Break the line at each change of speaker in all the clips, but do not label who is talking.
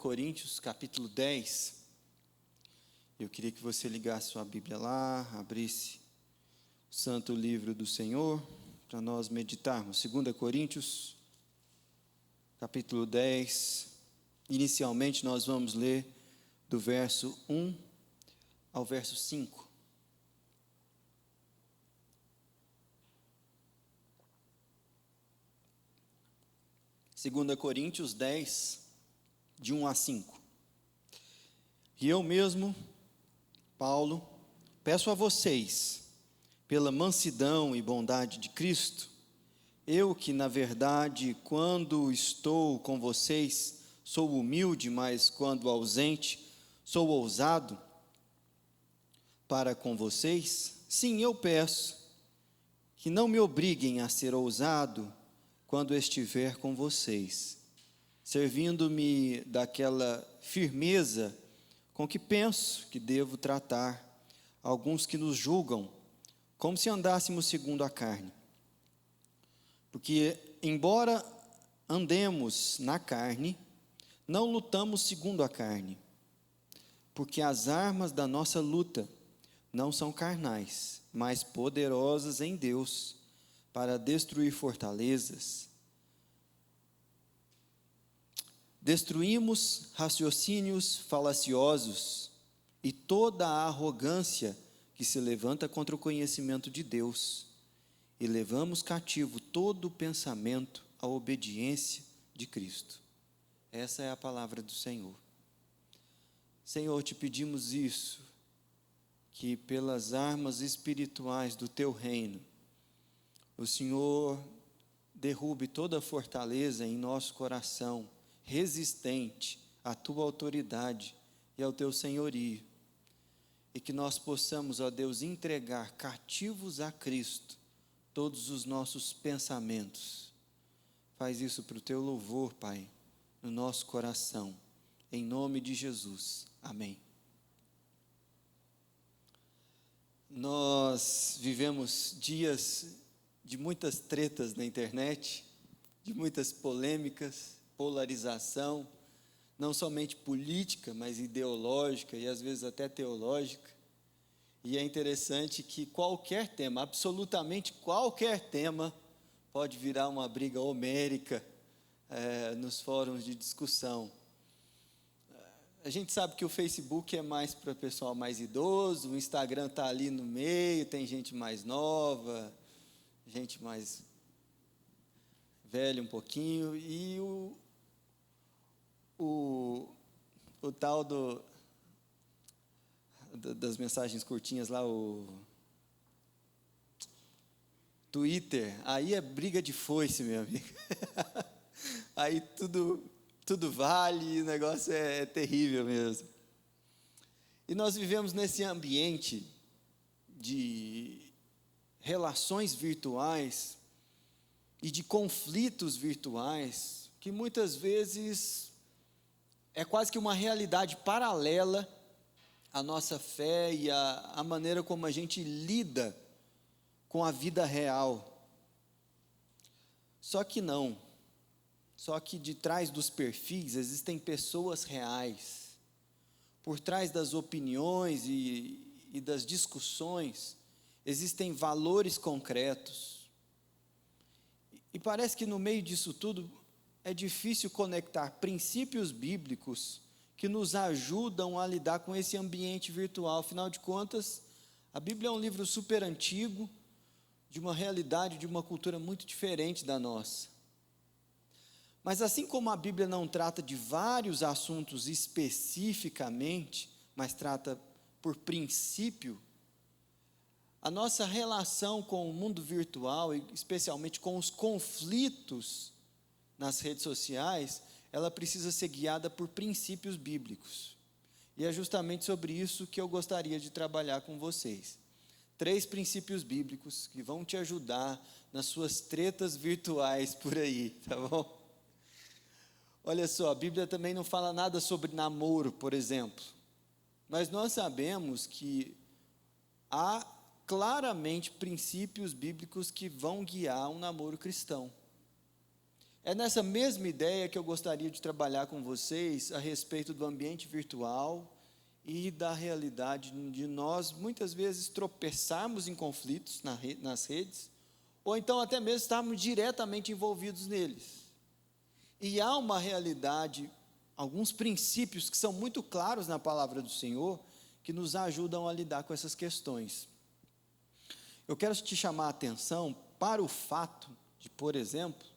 Coríntios, capítulo 10. Eu queria que você ligasse sua Bíblia lá, abrisse o santo livro do Senhor, para nós meditarmos. 2 Coríntios, capítulo 10. Inicialmente nós vamos ler do verso 1 ao verso 5. Segunda Coríntios 10, de 1 a 5. E eu mesmo, Paulo, peço a vocês, pela mansidão e bondade de Cristo, eu que, na verdade, quando estou com vocês, sou humilde, mas quando ausente, sou ousado para com vocês, sim, eu peço que não me obriguem a ser ousado quando estiver com vocês, servindo-me daquela firmeza com que penso que devo tratar alguns que nos julgam, como se andássemos segundo a carne. Porque, embora andemos na carne, não lutamos segundo a carne, porque as armas da nossa luta não são carnais, mas poderosas em Deus, para destruir fortalezas. Destruímos raciocínios falaciosos e toda a arrogância que se levanta contra o conhecimento de Deus, e levamos cativo todo o pensamento à obediência de Cristo. Essa é a palavra do Senhor. Senhor, te pedimos isso, que pelas armas espirituais do teu reino, o Senhor derrube toda fortaleza em nosso coração, resistente à tua autoridade e ao teu senhorio, e que nós possamos, ó Deus, entregar cativos a Cristo todos os nossos pensamentos. Faz isso para o teu louvor, Pai, no nosso coração, em nome de Jesus, amém. Nós vivemos dias de muitas tretas na internet, de muitas polêmicas, polarização, não somente política, mas ideológica e às vezes até teológica. E é interessante que qualquer tema, absolutamente qualquer tema, pode virar uma briga homérica nos fóruns de discussão. A gente sabe que o Facebook é mais para pessoal mais idoso, o Instagram está ali no meio, tem gente mais nova, gente mais velha um pouquinho, e o tal das mensagens curtinhas lá, o Twitter, aí é briga de foice, meu amigo. Aí tudo vale, o negócio é terrível mesmo. E nós vivemos nesse ambiente de relações virtuais e de conflitos virtuais, que muitas vezes é quase que uma realidade paralela à nossa fé e à maneira como a gente lida com a vida real. Só que não. Só que de trás dos perfis existem pessoas reais. Por trás das opiniões e das discussões existem valores concretos. E parece que no meio disso tudo é difícil conectar princípios bíblicos que nos ajudam a lidar com esse ambiente virtual. Afinal de contas, a Bíblia é um livro super antigo, de uma realidade, de uma cultura muito diferente da nossa. Mas assim como a Bíblia não trata de vários assuntos especificamente, mas trata por princípio, a nossa relação com o mundo virtual, e especialmente com os conflitos nas redes sociais, ela precisa ser guiada por princípios bíblicos. E é justamente sobre isso que eu gostaria de trabalhar com vocês. 3 princípios bíblicos que vão te ajudar nas suas tretas virtuais por aí, tá bom? Olha só, a Bíblia também não fala nada sobre namoro, por exemplo. Mas nós sabemos que há claramente princípios bíblicos que vão guiar um namoro cristão. É nessa mesma ideia que eu gostaria de trabalhar com vocês a respeito do ambiente virtual e da realidade de nós, muitas vezes, tropeçarmos em conflitos nas redes, ou então até mesmo estarmos diretamente envolvidos neles. E há uma realidade, alguns princípios que são muito claros na palavra do Senhor, que nos ajudam a lidar com essas questões. Eu quero te chamar a atenção para o fato de, por exemplo,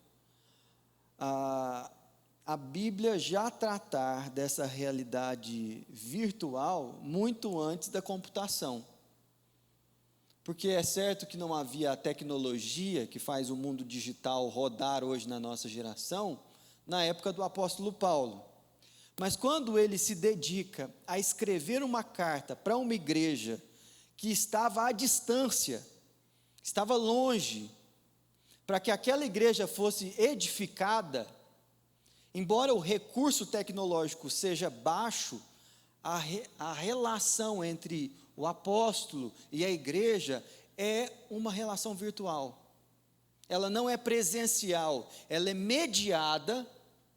a Bíblia já tratar dessa realidade virtual muito antes da computação. Porque é certo que não havia a tecnologia que faz o mundo digital rodar hoje na nossa geração, na época do apóstolo Paulo. Mas quando ele se dedica a escrever uma carta para uma igreja que estava à distância, estava longe, para que aquela igreja fosse edificada, embora o recurso tecnológico seja baixo, a relação entre o apóstolo e a igreja é uma relação virtual. Ela não é presencial, ela é mediada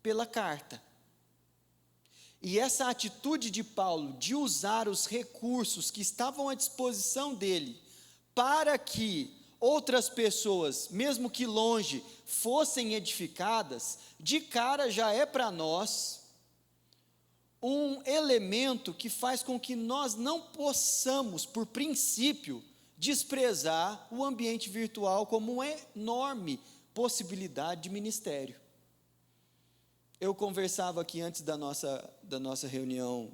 pela carta. E essa atitude de Paulo de usar os recursos que estavam à disposição dele para que outras pessoas, mesmo que longe, fossem edificadas, de cara já é para nós um elemento que faz com que nós não possamos, por princípio, desprezar o ambiente virtual como uma enorme possibilidade de ministério. Eu conversava aqui antes da nossa reunião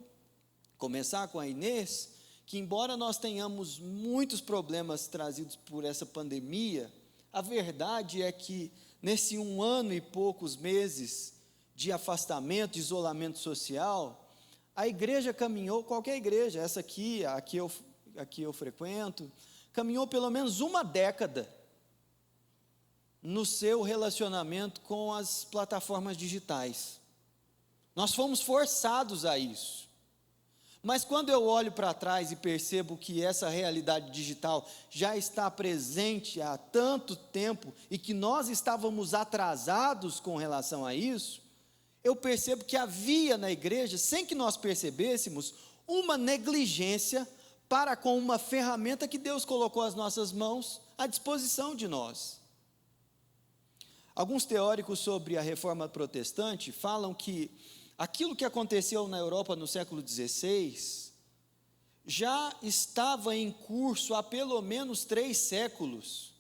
começar com a Inês, que embora nós tenhamos muitos problemas trazidos por essa pandemia, a verdade é que nesse 1 ano e poucos meses de afastamento, de isolamento social, a igreja caminhou, qualquer igreja, essa aqui eu frequento, caminhou pelo menos uma década no seu relacionamento com as plataformas digitais. Nós fomos forçados a isso. Mas quando eu olho para trás e percebo que essa realidade digital já está presente há tanto tempo e que nós estávamos atrasados com relação a isso, eu percebo que havia na igreja, sem que nós percebêssemos, uma negligência para com uma ferramenta que Deus colocou às nossas mãos à disposição de nós. Alguns teóricos sobre a reforma protestante falam que aquilo que aconteceu na Europa no século XVI já estava em curso há pelo menos 3 séculos,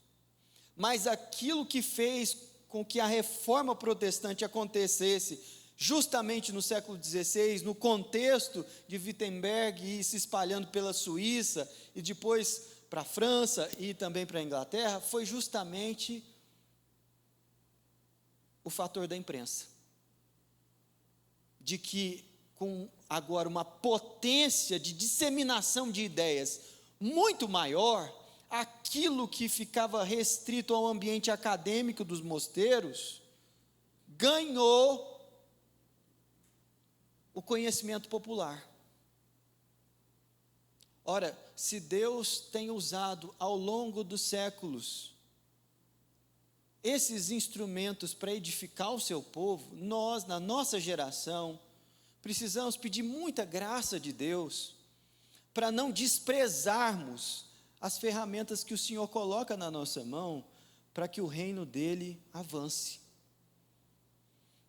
mas aquilo que fez com que a reforma protestante acontecesse justamente no século XVI, no contexto de Wittenberg e se espalhando pela Suíça e depois para a França e também para a Inglaterra, foi justamente o fator da imprensa. De que, com agora uma potência de disseminação de ideias muito maior, aquilo que ficava restrito ao ambiente acadêmico dos mosteiros, ganhou o conhecimento popular. Ora, se Deus tem usado ao longo dos séculos esses instrumentos para edificar o seu povo, nós, na nossa geração, precisamos pedir muita graça de Deus para não desprezarmos as ferramentas que o Senhor coloca na nossa mão para que o reino dele avance.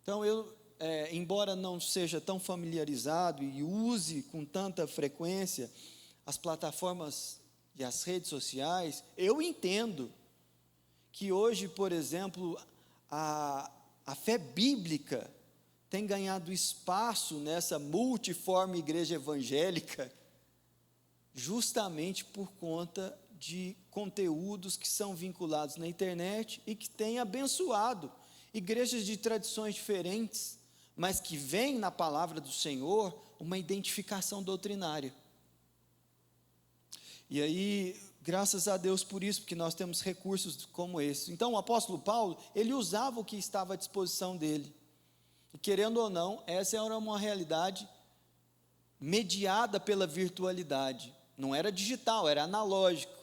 Então, embora não seja tão familiarizado e use com tanta frequência as plataformas e as redes sociais, eu entendo que hoje, por exemplo, a fé bíblica tem ganhado espaço nessa multiforme igreja evangélica, justamente por conta de conteúdos que são vinculados na internet e que têm abençoado igrejas de tradições diferentes, mas que vêm na palavra do Senhor uma identificação doutrinária. E aí, graças a Deus por isso, porque nós temos recursos como esse. Então, o apóstolo Paulo, ele usava o que estava à disposição dele. E querendo ou não, essa era uma realidade mediada pela virtualidade. Não era digital, era analógico,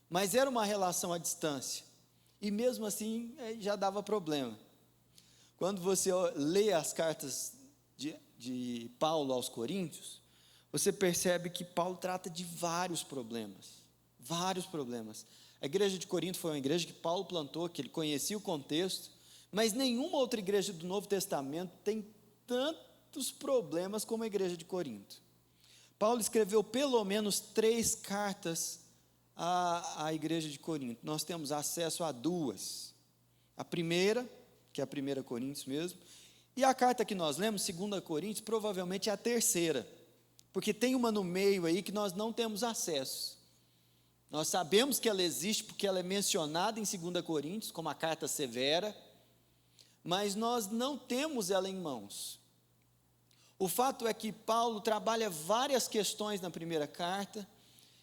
mas era uma relação à distância. E mesmo assim, já dava problema. Quando você lê as cartas de Paulo aos Coríntios, você percebe que Paulo trata de vários problemas. Vários problemas. A igreja de Corinto foi uma igreja que Paulo plantou, que ele conhecia o contexto, mas nenhuma outra igreja do Novo Testamento tem tantos problemas como a igreja de Corinto. Paulo escreveu pelo menos 3 cartas à igreja de Corinto. Nós temos acesso a 2. A primeira, que é a 1 Coríntios mesmo, e a carta que nós lemos, 2 Coríntios, provavelmente é a terceira, porque tem uma no meio aí que nós não temos acesso. Nós sabemos que ela existe porque ela é mencionada em 2 Coríntios, como a carta severa, mas nós não temos ela em mãos. O fato é que Paulo trabalha várias questões na primeira carta,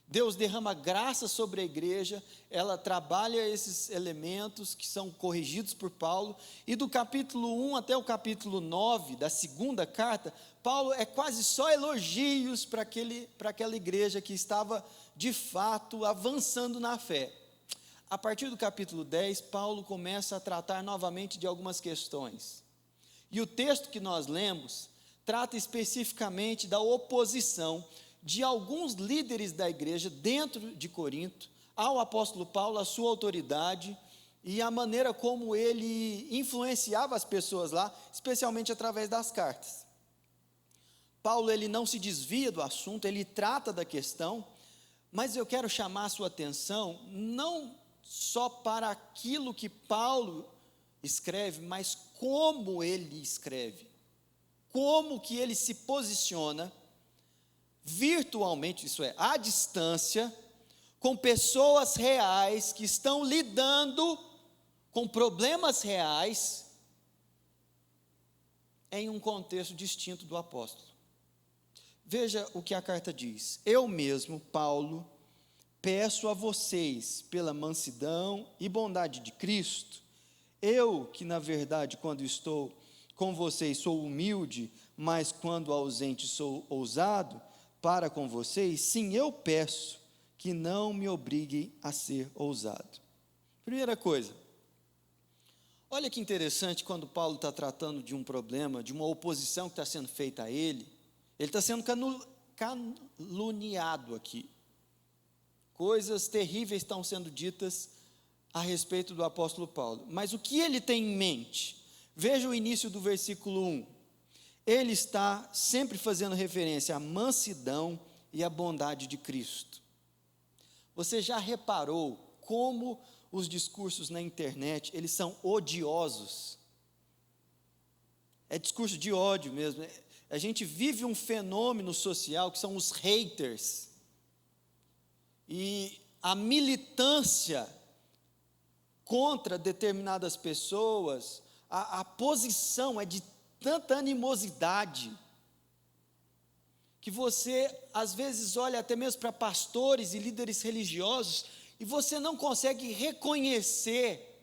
Deus derrama graça sobre a igreja, ela trabalha esses elementos que são corrigidos por Paulo, e do capítulo 1 até o capítulo 9 da segunda carta, Paulo é quase só elogios para aquela igreja que estava, de fato, avançando na fé. A partir do capítulo 10, Paulo começa a tratar novamente de algumas questões, e o texto que nós lemos trata especificamente da oposição de alguns líderes da igreja dentro de Corinto ao apóstolo Paulo, a sua autoridade e a maneira como ele influenciava as pessoas lá, especialmente através das cartas. Paulo, ele não se desvia do assunto, ele trata da questão, mas eu quero chamar a sua atenção não só para aquilo que Paulo escreve, mas como ele escreve, como que ele se posiciona virtualmente, isso é, à distância, com pessoas reais que estão lidando com problemas reais em um contexto distinto do apóstolo. Veja o que a carta diz: eu mesmo, Paulo, peço a vocês pela mansidão e bondade de Cristo, eu que na verdade quando estou com vocês sou humilde, mas quando ausente sou ousado, para com vocês, sim, eu peço que não me obriguem a ser ousado. Primeira coisa, olha que interessante quando Paulo está tratando de um problema, de uma oposição que está sendo feita a ele está sendo caluniado aqui. Coisas terríveis estão sendo ditas a respeito do apóstolo Paulo. Mas o que ele tem em mente? Veja o início do versículo 1. Ele está sempre fazendo referência à mansidão e à bondade de Cristo. Você já reparou como os discursos na internet, eles são odiosos? É discurso de ódio mesmo. A gente vive um fenômeno social que são os haters. E a militância contra determinadas pessoas, a posição é de tanta animosidade, que você às vezes olha até mesmo para pastores e líderes religiosos, e você não consegue reconhecer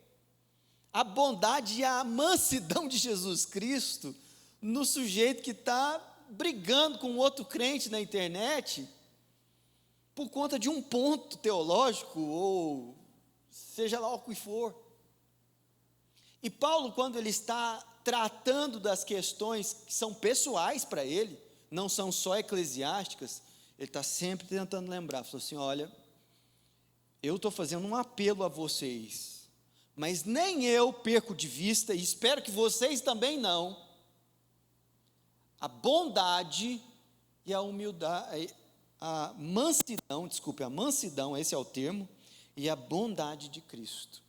a bondade e a mansidão de Jesus Cristo no sujeito que está brigando com outro crente na internet, por conta de um ponto teológico, ou seja lá o que for. E Paulo, quando ele está tratando das questões que são pessoais para ele, não são só eclesiásticas, ele está sempre tentando lembrar, falou assim: olha, eu estou fazendo um apelo a vocês, mas nem eu perco de vista, e espero que vocês também não, a bondade e a humildade, a mansidão, esse é o termo, e a bondade de Cristo.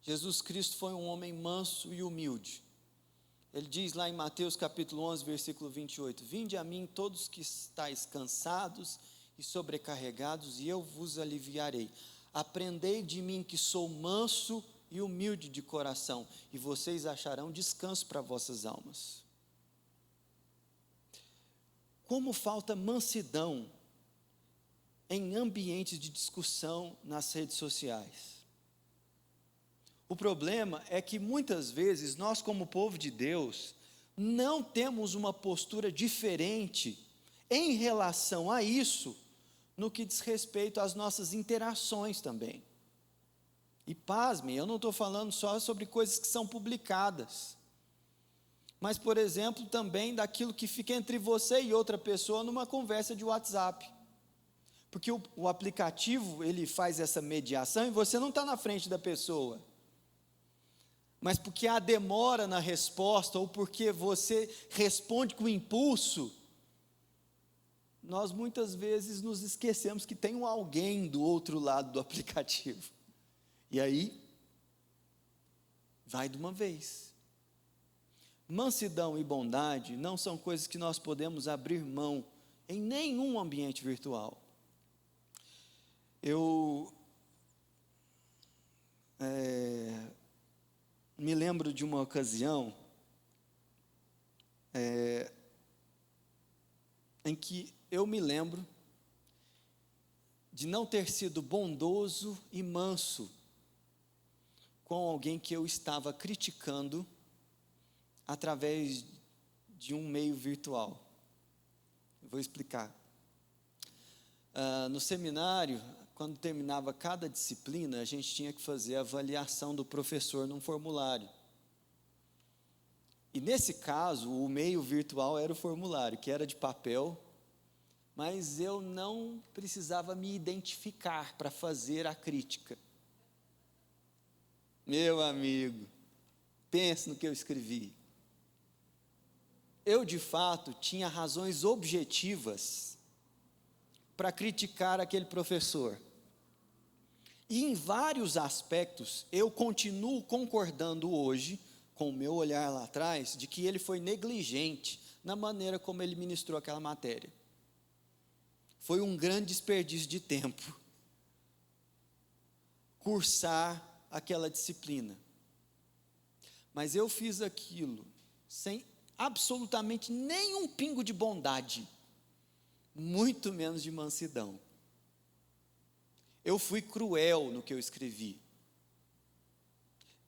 Jesus Cristo foi um homem manso e humilde. Ele diz lá em Mateus capítulo 11, versículo 28, vinde a mim todos que estáis cansados e sobrecarregados, e eu vos aliviarei. Aprendei de mim que sou manso e humilde de coração, e vocês acharão descanso para vossas almas. Como falta mansidão em ambientes de discussão nas redes sociais. O problema é que muitas vezes nós, como povo de Deus, não temos uma postura diferente em relação a isso, no que diz respeito às nossas interações também. E pasmem, eu não estou falando só sobre coisas que são publicadas, mas, por exemplo, também daquilo que fica entre você e outra pessoa numa conversa de WhatsApp. Porque o aplicativo, ele faz essa mediação e você não está na frente da pessoa. Mas porque há demora na resposta, ou porque você responde com impulso, nós muitas vezes nos esquecemos que tem um alguém do outro lado do aplicativo. E aí, vai de uma vez. Mansidão e bondade não são coisas que nós podemos abrir mão em nenhum ambiente virtual. Eu me lembro de uma ocasião em que eu me lembro de não ter sido bondoso e manso com alguém que eu estava criticando através de um meio virtual. Eu vou explicar. No seminário, quando terminava cada disciplina, a gente tinha que fazer a avaliação do professor num formulário. E nesse caso, o meio virtual era o formulário, que era de papel, mas eu não precisava me identificar para fazer a crítica. Meu amigo, pense no que eu escrevi. Eu, de fato, tinha razões objetivas para criticar aquele professor. E em vários aspectos, eu continuo concordando hoje, com o meu olhar lá atrás, de que ele foi negligente na maneira como ele ministrou aquela matéria. Foi um grande desperdício de tempo cursar aquela disciplina. Mas eu fiz aquilo sem absolutamente nenhum pingo de bondade, muito menos de mansidão. Eu fui cruel no que eu escrevi.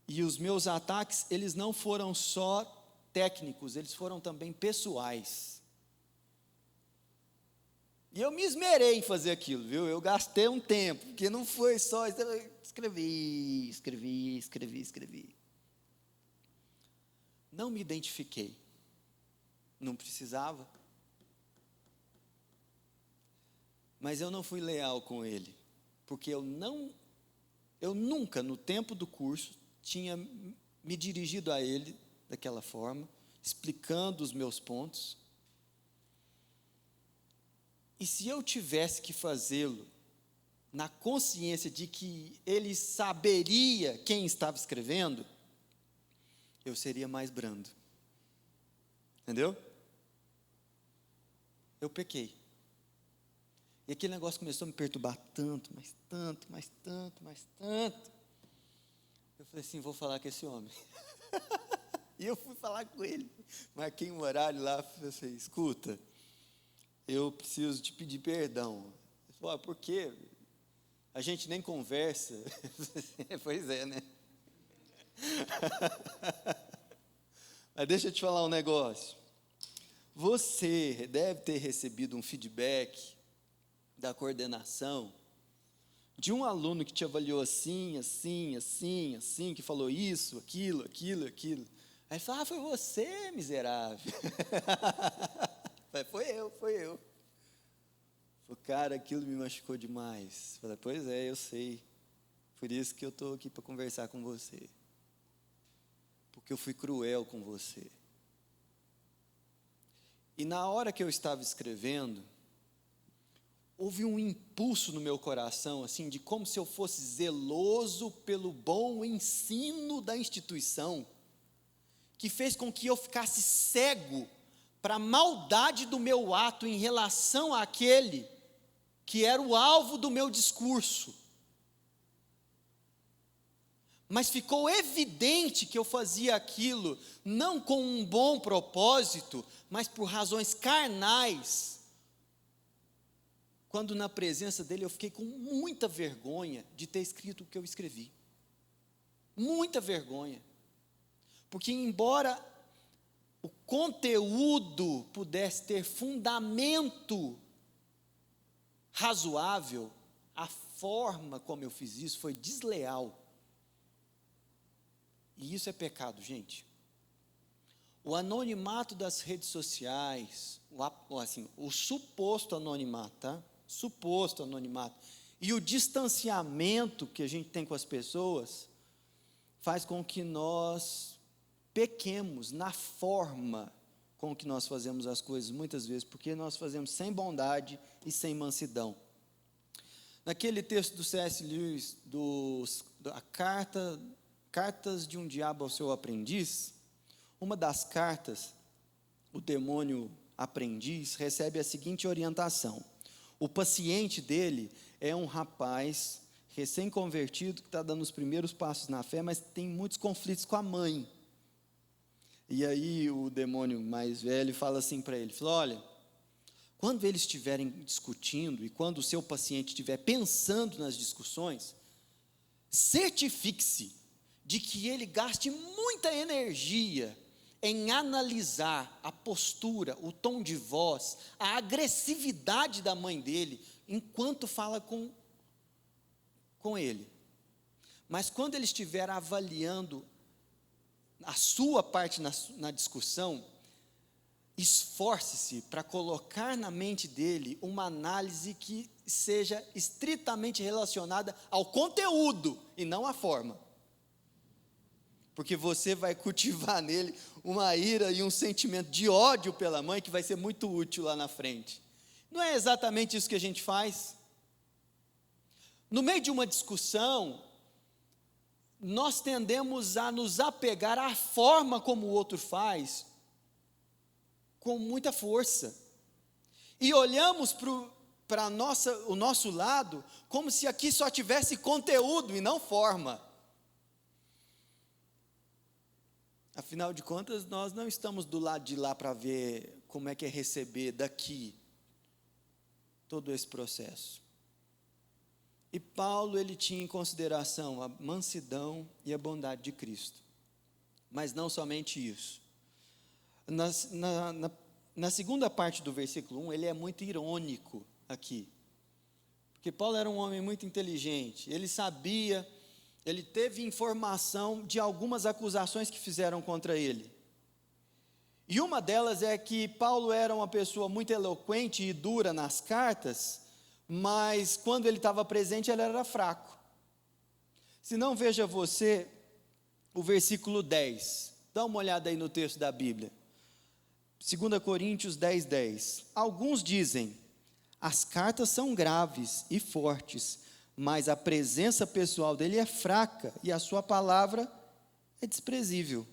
E os meus ataques, eles não foram só técnicos, eles foram também pessoais. E eu me esmerei em fazer aquilo, viu? Eu gastei um tempo, porque não foi só escrevi. Não me identifiquei. Não precisava. Mas eu não fui leal com ele, porque eu nunca, no tempo do curso, tinha me dirigido a ele daquela forma, explicando os meus pontos. E se eu tivesse que fazê-lo na consciência de que ele saberia quem estava escrevendo, eu seria mais brando. Entendeu? Eu pequei. E aquele negócio começou a me perturbar tanto, mas tanto. Eu falei assim, vou falar com esse homem. E eu fui falar com ele. Marquei um horário lá, falei assim, escuta, eu preciso te pedir perdão. Ele falou, por quê? A gente nem conversa. Pois é, né? Mas deixa eu te falar um negócio. Você deve ter recebido um feedback da coordenação de um aluno que te avaliou assim, que falou isso, aquilo. Aí ele falou, foi você, miserável. Foi eu. Falei, cara, aquilo me machucou demais. Falei, pois é, eu sei. Por isso que eu estou aqui para conversar com você. Porque eu fui cruel com você. E na hora que eu estava escrevendo, houve um impulso no meu coração, assim, de como se eu fosse zeloso pelo bom ensino da instituição, que fez com que eu ficasse cego para a maldade do meu ato em relação àquele que era o alvo do meu discurso. Mas ficou evidente que eu fazia aquilo não com um bom propósito, mas por razões carnais. Quando na presença dele eu fiquei com muita vergonha de ter escrito o que eu escrevi. Muita vergonha. Porque embora o conteúdo pudesse ter fundamento razoável, a forma como eu fiz isso foi desleal. E isso é pecado, gente. O anonimato das redes sociais, o suposto anonimato, tá? Suposto anonimato. E o distanciamento que a gente tem com as pessoas faz com que nós pequemos na forma com que nós fazemos as coisas, muitas vezes, porque nós fazemos sem bondade e sem mansidão. Naquele texto do C.S. Lewis, da Cartas de um Diabo ao Seu Aprendiz, uma das cartas, o demônio aprendiz, recebe a seguinte orientação. O paciente dele é um rapaz recém-convertido, que está dando os primeiros passos na fé, mas tem muitos conflitos com a mãe. E aí o demônio mais velho fala assim para ele, fala, olha, quando eles estiverem discutindo e quando o seu paciente estiver pensando nas discussões, certifique-se de que ele gaste muita energia em analisar a postura, o tom de voz, a agressividade da mãe dele, enquanto fala com ele. Mas quando ele estiver avaliando a sua parte na discussão, esforce-se para colocar na mente dele uma análise que seja estritamente relacionada ao conteúdo e não à forma. Porque você vai cultivar nele uma ira e um sentimento de ódio pela mãe que vai ser muito útil lá na frente. Não é exatamente isso que a gente faz? No meio de uma discussão, nós tendemos a nos apegar à forma como o outro faz, com muita força. E olhamos para o nosso lado como se aqui só tivesse conteúdo e não forma. Afinal de contas, nós não estamos do lado de lá para ver como é que é receber daqui todo esse processo. E Paulo, ele tinha em consideração a mansidão e a bondade de Cristo. Mas não somente isso. Na segunda parte do versículo 1, ele é muito irônico aqui. Porque Paulo era um homem muito inteligente. Ele sabia, ele teve informação de algumas acusações que fizeram contra ele. E uma delas é que Paulo era uma pessoa muito eloquente e dura nas cartas, mas quando ele estava presente, ele era fraco. Se não, veja você o versículo 10. Dá uma olhada aí no texto da Bíblia. 2 Coríntios 10, 10. Alguns dizem, as cartas são graves e fortes, mas a presença pessoal dele é fraca e a sua palavra é desprezível.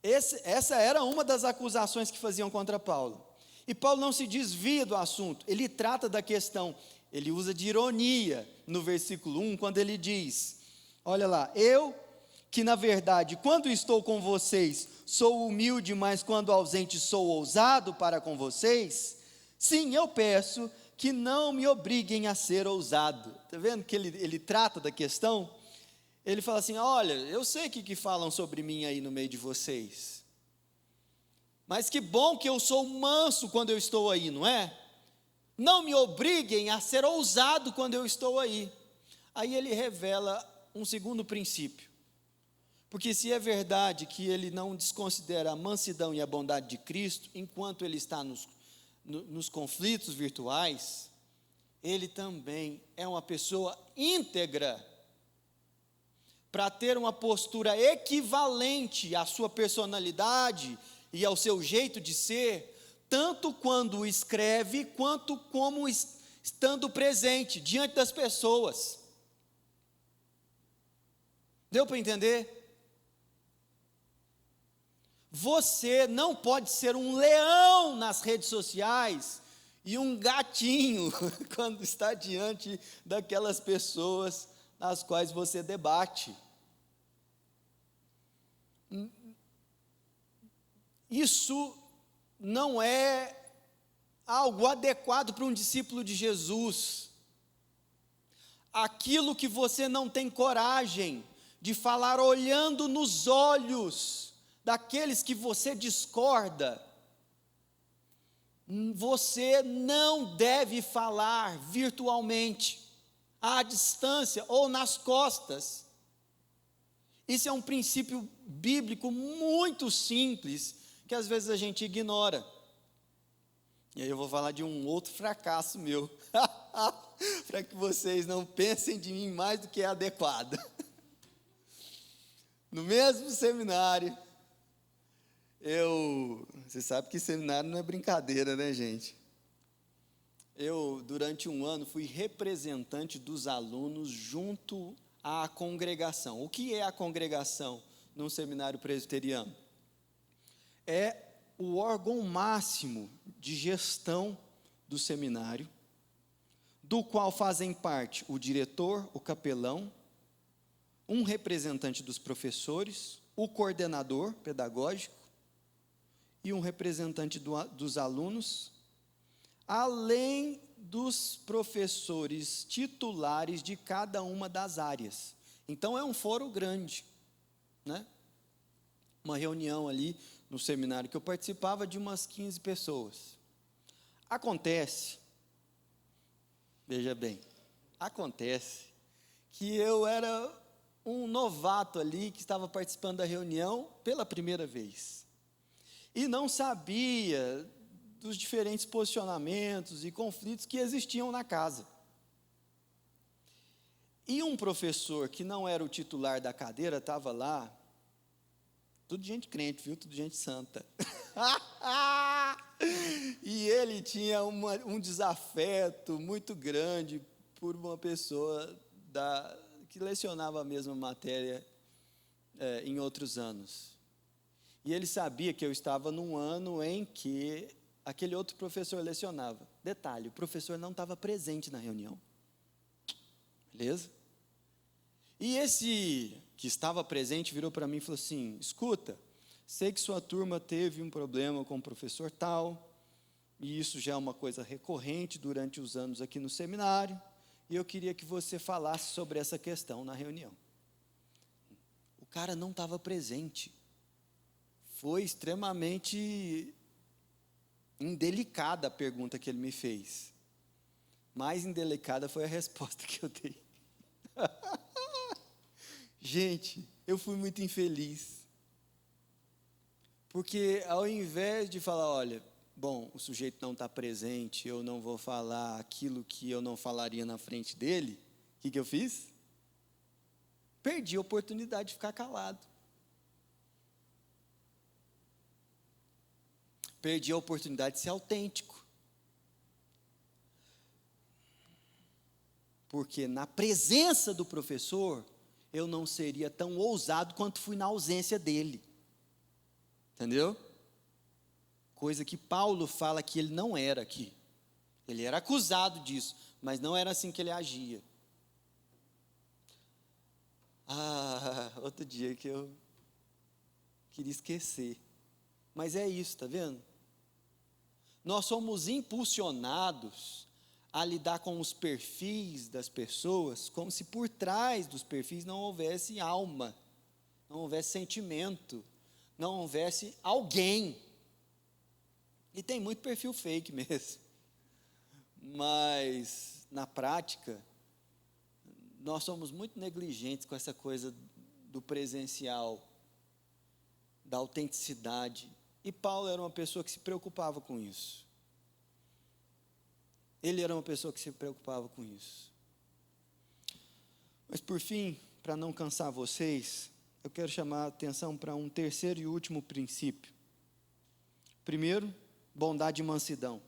Essa era uma das acusações que faziam contra Paulo. E Paulo não se desvia do assunto, ele trata da questão, ele usa de ironia no versículo 1, quando ele diz, olha lá, eu que na verdade, quando estou com vocês, sou humilde, mas quando ausente sou ousado para com vocês, sim, eu peço que não me obriguem a ser ousado. Está vendo que ele trata da questão? Ele fala assim, olha, eu sei que falam sobre mim aí no meio de vocês, mas que bom que eu sou manso quando eu estou aí, não é? Não me obriguem a ser ousado quando eu estou aí. Aí ele revela um segundo princípio, porque se é verdade que ele não desconsidera a mansidão e a bondade de Cristo, enquanto ele está nos conflitos virtuais, ele também é uma pessoa íntegra, para ter uma postura equivalente à sua personalidade e ao seu jeito de ser, tanto quando escreve, quanto como estando presente diante das pessoas. Deu para entender? Você não pode ser um leão nas redes sociais e um gatinho quando está diante daquelas pessoas as quais você debate. Isso não é algo adequado para um discípulo de Jesus. Aquilo que você não tem coragem de falar olhando nos olhos daqueles que você discorda, você não deve falar virtualmente, à distância ou nas costas. Isso é um princípio bíblico muito simples, que às vezes a gente ignora. E aí eu vou falar de um outro fracasso meu, para que vocês não pensem de mim mais do que é adequado. No mesmo seminário, você sabe que seminário não é brincadeira, né, gente? Eu, durante um ano, fui representante dos alunos junto à congregação. O que é a congregação num seminário presbiteriano? É o órgão máximo de gestão do seminário, do qual fazem parte o diretor, o capelão, um representante dos professores, o coordenador pedagógico e um representante dos alunos, além dos professores titulares de cada uma das áreas. Então é um fórum grande, né? Uma reunião ali no seminário que eu participava de umas 15 pessoas. Acontece, veja bem, acontece que eu era um novato ali que estava participando da reunião pela primeira vez. E não sabia dos diferentes posicionamentos e conflitos que existiam na casa. E um professor que não era o titular da cadeira estava lá, tudo gente crente, viu? Tudo gente santa. E ele tinha um desafeto muito grande por uma pessoa que lecionava a mesma matéria em outros anos. E ele sabia que eu estava num ano em que aquele outro professor lecionava. Detalhe, o professor não estava presente na reunião. Beleza? E esse que estava presente virou para mim e falou assim: escuta, sei que sua turma teve um problema com o professor tal, e isso já é uma coisa recorrente durante os anos aqui no seminário, e eu queria que você falasse sobre essa questão na reunião. O cara não estava presente. Foi extremamente indelicada a pergunta que ele me fez. Mais indelicada foi a resposta que eu dei. Gente, eu fui muito infeliz. Porque ao invés de falar, olha, bom, o sujeito não está presente, eu não vou falar aquilo que eu não falaria na frente dele, o que eu fiz? Perdi a oportunidade de ficar calado. Perdi a oportunidade de ser autêntico. Porque na presença do professor, eu não seria tão ousado quanto fui na ausência dele. Entendeu? Coisa que Paulo fala que ele não era aqui. Ele era acusado disso, mas não era assim que ele agia. Outro dia que eu queria esquecer. Mas é isso, tá vendo? Nós somos impulsionados a lidar com os perfis das pessoas, como se por trás dos perfis não houvesse alma, não houvesse sentimento, não houvesse alguém. E tem muito perfil fake mesmo. Mas, na prática, nós somos muito negligentes com essa coisa do presencial, da autenticidade. E Paulo era uma pessoa que se preocupava com isso. Ele era uma pessoa que se preocupava com isso. Mas, por fim, para não cansar vocês, eu quero chamar a atenção para um terceiro e último princípio. Primeiro, bondade e mansidão.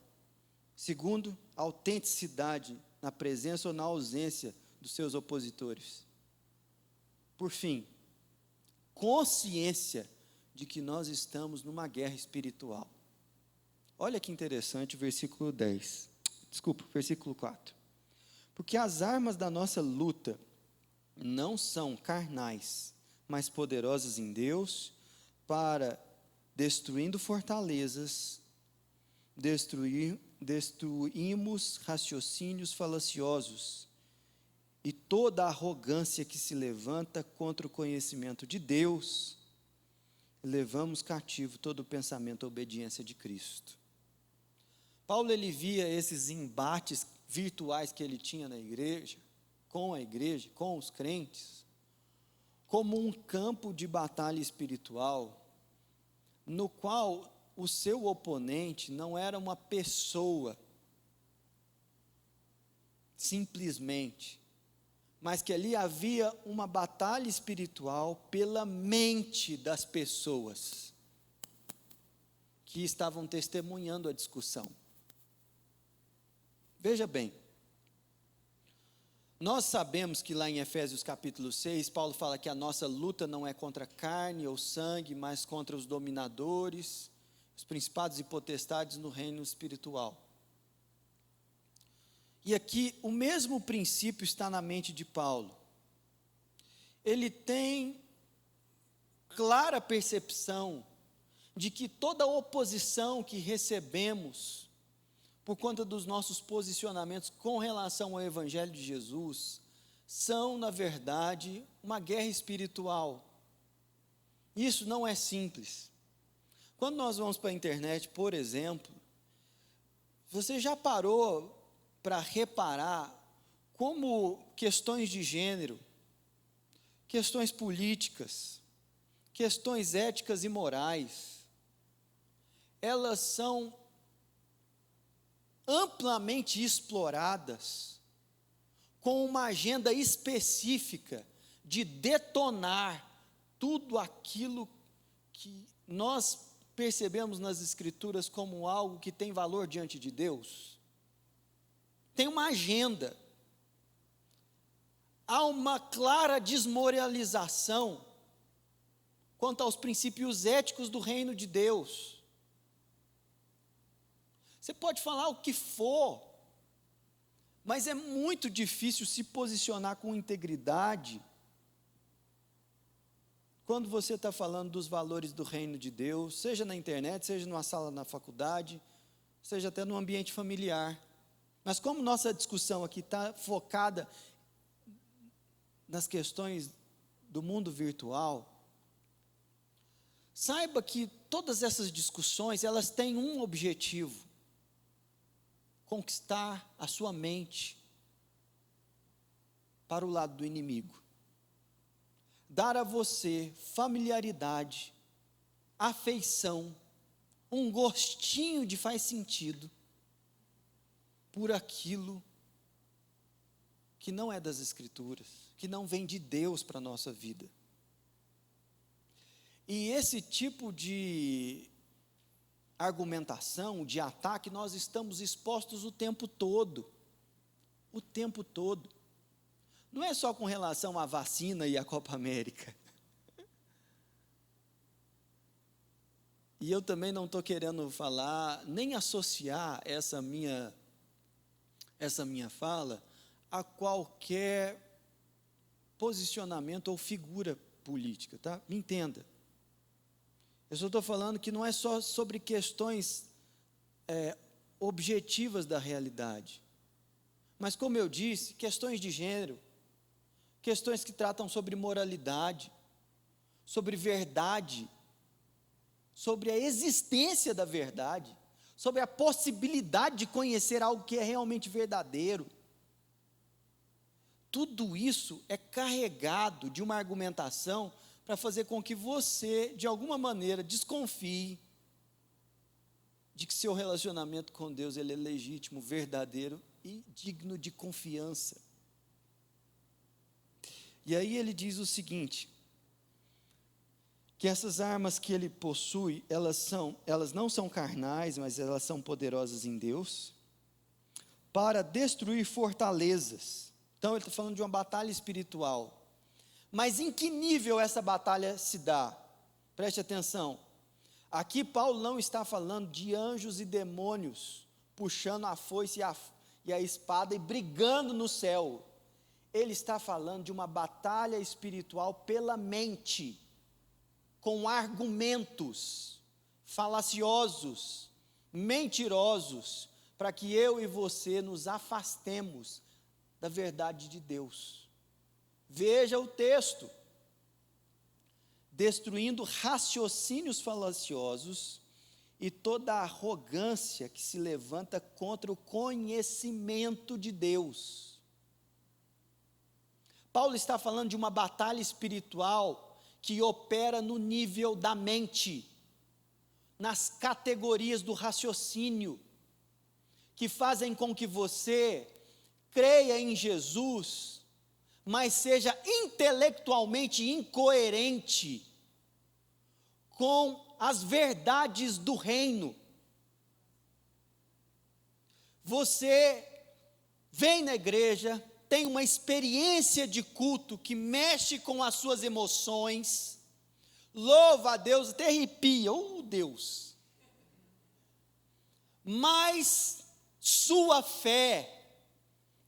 Segundo, autenticidade na presença ou na ausência dos seus opositores. Por fim, consciência de que nós estamos numa guerra espiritual. Olha que interessante o versículo 4. Porque as armas da nossa luta não são carnais, mas poderosas em Deus, para, destruindo fortalezas, destruímos raciocínios falaciosos e toda arrogância que se levanta contra o conhecimento de Deus, levamos cativo todo o pensamento à obediência de Cristo. Paulo, ele via esses embates virtuais que ele tinha na igreja, com a igreja, com os crentes, como um campo de batalha espiritual, no qual o seu oponente não era uma pessoa, simplesmente, mas que ali havia uma batalha espiritual pela mente das pessoas que estavam testemunhando a discussão. Veja bem, nós sabemos que lá em Efésios capítulo 6, Paulo fala que a nossa luta não é contra carne ou sangue, mas contra os dominadores, os principados e potestades no reino espiritual. E aqui o mesmo princípio está na mente de Paulo. Ele tem clara percepção de que toda oposição que recebemos por conta dos nossos posicionamentos com relação ao Evangelho de Jesus, são, na verdade, uma guerra espiritual. Isso não é simples. Quando nós vamos para a internet, por exemplo, você já parou para reparar como questões de gênero, questões políticas, questões éticas e morais, elas são amplamente exploradas com uma agenda específica de detonar tudo aquilo que nós percebemos nas Escrituras como algo que tem valor diante de Deus. Tem uma agenda. Há uma clara desmoralização quanto aos princípios éticos do reino de Deus. Você pode falar o que for, mas é muito difícil se posicionar com integridade quando você está falando dos valores do reino de Deus, seja na internet, seja numa sala na faculdade, seja até no ambiente familiar. Mas como nossa discussão aqui está focada nas questões do mundo virtual, saiba que todas essas discussões, elas têm um objetivo: conquistar a sua mente para o lado do inimigo. Dar a você familiaridade, afeição, um gostinho de faz sentido por aquilo que não é das Escrituras, que não vem de Deus para a nossa vida. E esse tipo de argumentação, de ataque, nós estamos expostos o tempo todo. O tempo todo. Não é só com relação à vacina e à Copa América. E eu também não estou querendo falar, nem associar essa minha fala a qualquer posicionamento ou figura política, tá? Me entenda. Eu só estou falando que não é só sobre questões objetivas da realidade, mas, como eu disse, questões de gênero, questões que tratam sobre moralidade, sobre verdade, sobre a existência da verdade, sobre a possibilidade de conhecer algo que é realmente verdadeiro. Tudo isso é carregado de uma argumentação para fazer com que você, de alguma maneira, desconfie de que seu relacionamento com Deus ele é legítimo, verdadeiro e digno de confiança. E aí ele diz o seguinte, que essas armas que ele possui, elas não são carnais, mas elas são poderosas em Deus, para destruir fortalezas. Então ele está falando de uma batalha espiritual. Mas em que nível essa batalha se dá? Preste atenção. Aqui Paulo não está falando de anjos e demônios puxando a foice e a espada e brigando no céu. Ele está falando de uma batalha espiritual pela mente, com argumentos falaciosos, mentirosos, para que eu e você nos afastemos da verdade de Deus. Veja o texto: destruindo raciocínios falaciosos e toda arrogância que se levanta contra o conhecimento de Deus, Paulo está falando de uma batalha espiritual que opera no nível da mente, nas categorias do raciocínio, que fazem com que você creia em Jesus, mas seja intelectualmente incoerente com as verdades do reino. Você vem na igreja, tem uma experiência de culto que mexe com as suas emoções, louva a Deus, até arrepia, Deus. Mas sua fé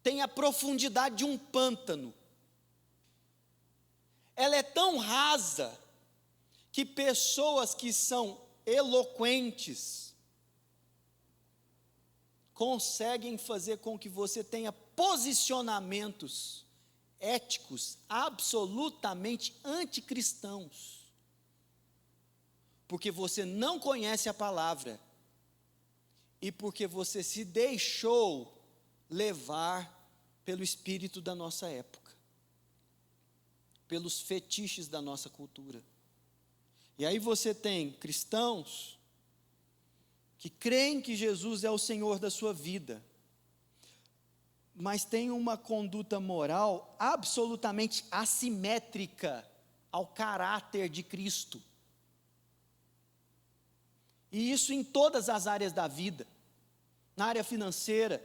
tem a profundidade de um pântano. Ela é tão rasa que pessoas que são eloquentes conseguem fazer com que você tenha posicionamentos éticos absolutamente anticristãos, porque você não conhece a palavra e porque você se deixou levar pelo espírito da nossa época, pelos fetiches da nossa cultura. E aí você tem cristãos que creem que Jesus é o Senhor da sua vida, mas têm uma conduta moral absolutamente assimétrica ao caráter de Cristo. E isso em todas as áreas da vida, na área financeira.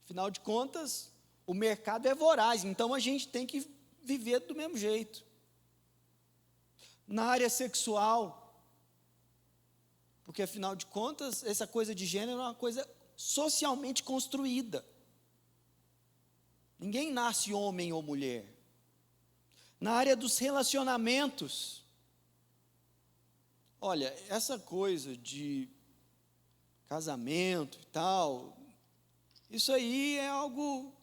Afinal de contas, o mercado é voraz, então a gente tem que viver do mesmo jeito. Na área sexual, porque afinal de contas, essa coisa de gênero é uma coisa socialmente construída. Ninguém nasce homem ou mulher. Na área dos relacionamentos, olha, essa coisa de casamento e tal, isso aí é algo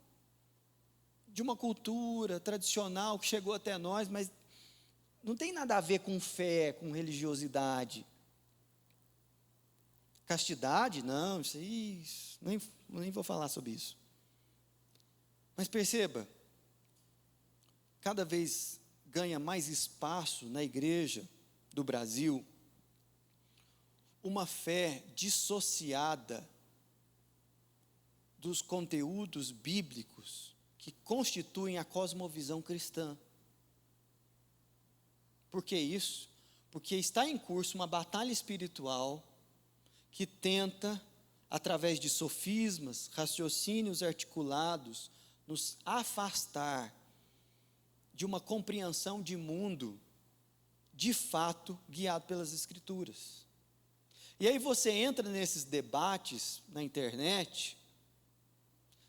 de uma cultura tradicional que chegou até nós, mas não tem nada a ver com fé, com religiosidade. Castidade, não, isso aí, nem vou falar sobre isso. Mas perceba, cada vez ganha mais espaço na igreja do Brasil uma fé dissociada dos conteúdos bíblicos que constituem a cosmovisão cristã. Por que isso? Porque está em curso uma batalha espiritual que tenta, através de sofismas, raciocínios articulados, nos afastar de uma compreensão de mundo, de fato, guiado pelas Escrituras. E aí você entra nesses debates na internet,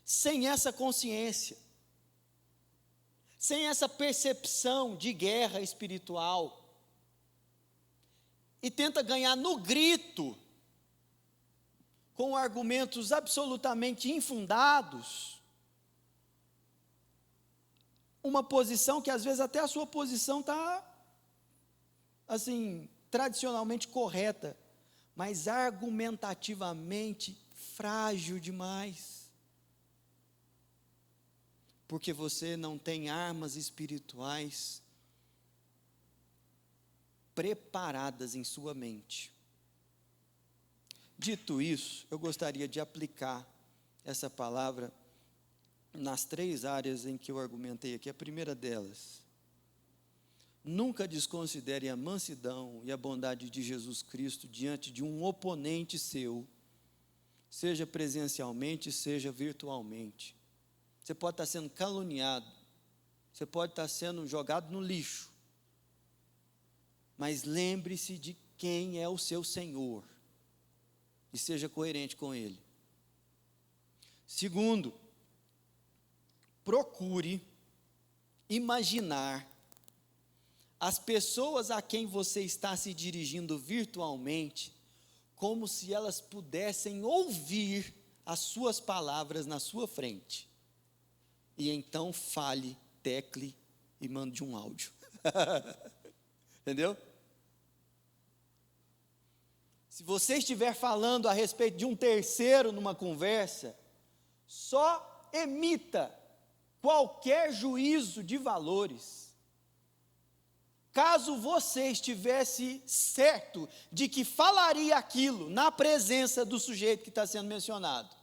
sem essa consciência, sem essa percepção de guerra espiritual, e tenta ganhar no grito, com argumentos absolutamente infundados, uma posição que às vezes até a sua posição está, assim, tradicionalmente correta, mas argumentativamente frágil demais. Porque você não tem armas espirituais preparadas em sua mente. Dito isso, eu gostaria de aplicar essa palavra nas 3 áreas em que eu argumentei aqui. A primeira delas, nunca desconsidere a mansidão e a bondade de Jesus Cristo diante de um oponente seu, seja presencialmente, seja virtualmente. Você pode estar sendo caluniado, você pode estar sendo jogado no lixo, mas lembre-se de quem é o seu Senhor e seja coerente com Ele. Segundo, procure imaginar as pessoas a quem você está se dirigindo virtualmente como se elas pudessem ouvir as suas palavras na sua frente. E então fale, tecle e mande um áudio. Entendeu? Se você estiver falando a respeito de um terceiro numa conversa, só emita qualquer juízo de valores, caso você estivesse certo de que falaria aquilo na presença do sujeito que está sendo mencionado.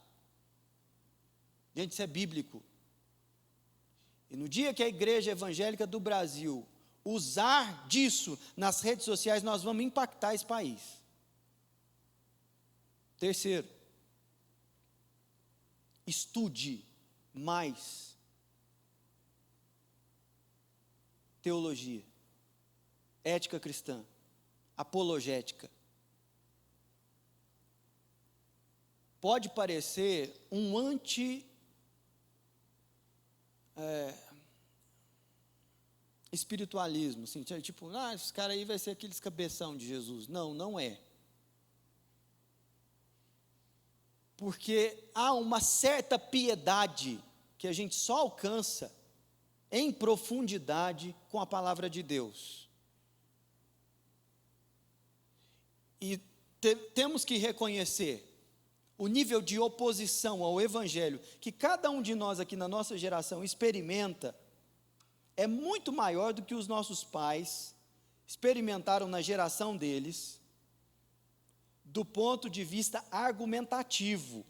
Gente, isso é bíblico. E no dia que a Igreja Evangélica do Brasil usar disso nas redes sociais, nós vamos impactar esse país. Terceiro, estude mais teologia, ética cristã, apologética. Pode parecer um espiritualismo, assim, tipo, esse cara aí vai ser aqueles cabeção de Jesus. Não, não é. Porque há uma certa piedade que a gente só alcança em profundidade com a palavra de Deus. E temos que reconhecer o nível de oposição ao Evangelho que cada um de nós aqui na nossa geração experimenta é muito maior do que os nossos pais experimentaram na geração deles, do ponto de vista argumentativo.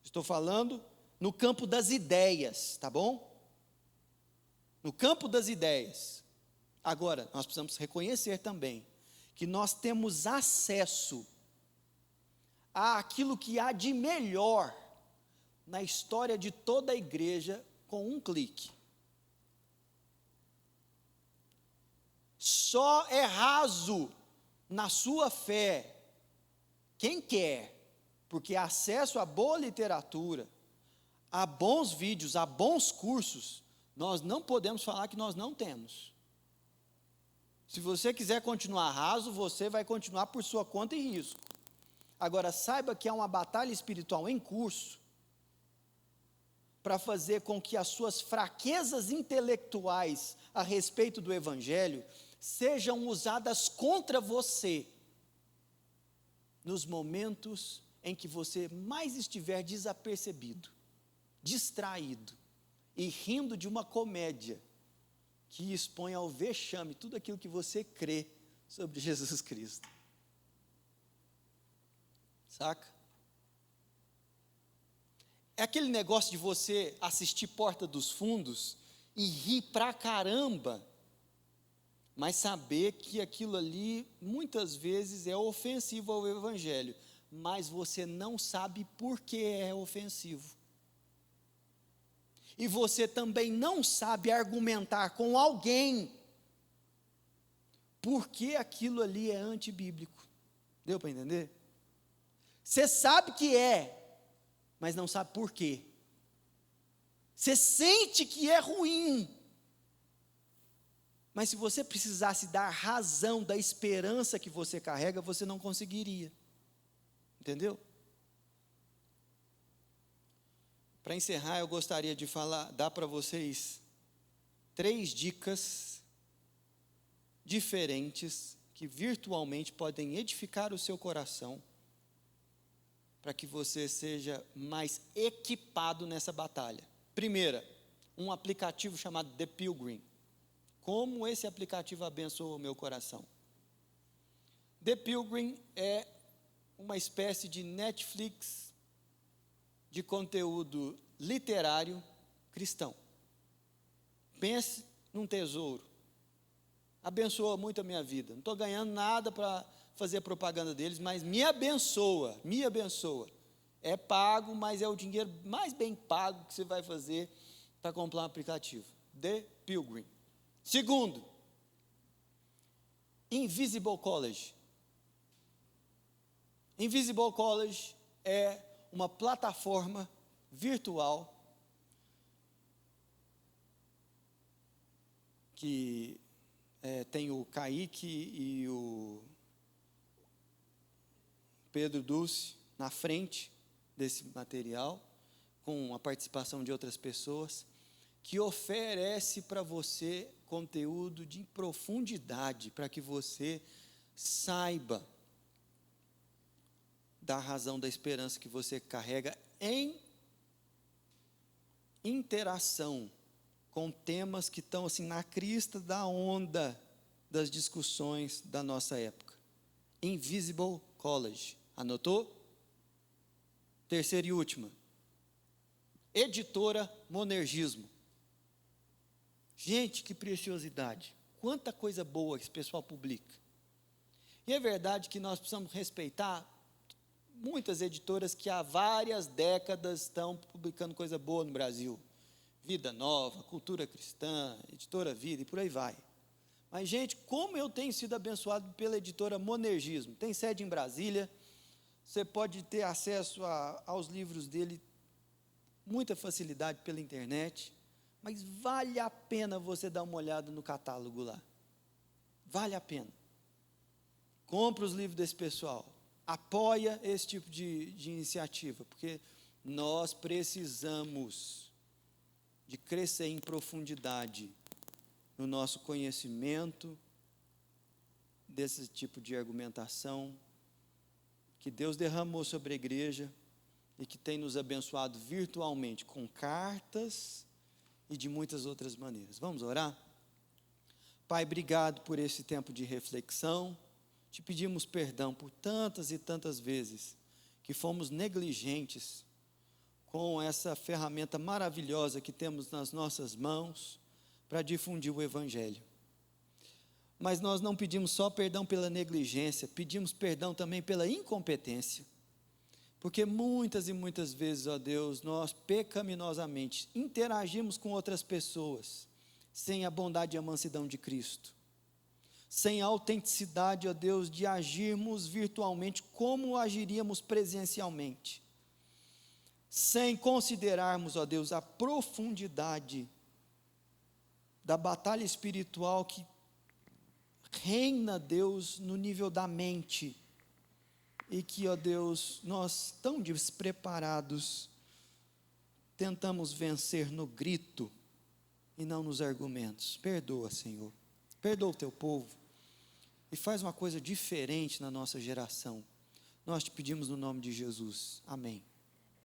Estou falando no campo das ideias, tá bom? No campo das ideias. Agora, nós precisamos reconhecer também que nós temos acesso àquilo que há de melhor na história de toda a igreja com um clique. Só é raso na sua fé quem quer, porque acesso a boa literatura, a bons vídeos, a bons cursos, nós não podemos falar que nós não temos. Se você quiser continuar raso, você vai continuar por sua conta e risco. Agora, saiba que há uma batalha espiritual em curso para fazer com que as suas fraquezas intelectuais a respeito do Evangelho sejam usadas contra você nos momentos em que você mais estiver desapercebido, distraído e rindo de uma comédia que expõe ao vexame tudo aquilo que você crê sobre Jesus Cristo. Saca? É aquele negócio de você assistir Porta dos Fundos e rir pra caramba, mas saber que aquilo ali muitas vezes é ofensivo ao Evangelho, mas você não sabe por que é ofensivo. E você também não sabe argumentar com alguém por que aquilo ali é antibíblico. Deu para entender? Você sabe que é, mas não sabe por quê. Você sente que é ruim, mas se você precisasse dar razão da esperança que você carrega, você não conseguiria. Entendeu? Para encerrar, eu gostaria de dar para vocês 3 dicas diferentes que virtualmente podem edificar o seu coração para que você seja mais equipado nessa batalha. Primeira, um aplicativo chamado The Pilgrim. Como esse aplicativo abençoa o meu coração? The Pilgrim é uma espécie de Netflix de conteúdo literário cristão. Pense num tesouro. Abençoa muito a minha vida. Não estou ganhando nada para fazer propaganda deles, mas me abençoa, me abençoa. É pago, mas é o dinheiro mais bem pago que você vai fazer para comprar um aplicativo. The Pilgrim. Segundo, Invisible College. Invisible College é uma plataforma virtual que tem o Kaique e o Pedro Dulce na frente desse material, com a participação de outras pessoas, que oferece para você conteúdo de profundidade, para que você saiba da razão da esperança que você carrega em interação com temas que estão assim na crista da onda das discussões da nossa época. Invisible College. Anotou? Terceira e última. Editora Monergismo. Gente, que preciosidade. Quanta coisa boa que esse pessoal publica. E é verdade que nós precisamos respeitar muitas editoras que há várias décadas estão publicando coisa boa no Brasil. Vida Nova, Cultura Cristã, Editora Vida e por aí vai. Mas, gente, como eu tenho sido abençoado pela editora Monergismo. Tem sede em Brasília, você pode ter acesso aos livros dele, muita facilidade pela internet, mas vale a pena você dar uma olhada no catálogo lá. Vale a pena. Compre os livros desse pessoal. Apoia esse tipo de iniciativa, porque nós precisamos de crescer em profundidade no nosso conhecimento desse tipo de argumentação que Deus derramou sobre a igreja e que tem nos abençoado virtualmente com cartas e de muitas outras maneiras. Vamos orar? Pai, obrigado por esse tempo de reflexão. Te pedimos perdão por tantas e tantas vezes que fomos negligentes com essa ferramenta maravilhosa que temos nas nossas mãos para difundir o Evangelho. Mas nós não pedimos só perdão pela negligência, pedimos perdão também pela incompetência. Porque muitas e muitas vezes, ó Deus, nós pecaminosamente interagimos com outras pessoas sem a bondade e a mansidão de Cristo. Sem a autenticidade, ó Deus, de agirmos virtualmente como agiríamos presencialmente. Sem considerarmos, ó Deus, a profundidade da batalha espiritual que reina, Deus, no nível da mente. E que, ó Deus, nós tão despreparados tentamos vencer no grito e não nos argumentos. Perdoa, Senhor. Perdoa o teu povo. E faz uma coisa diferente na nossa geração. Nós te pedimos no nome de Jesus. Amém.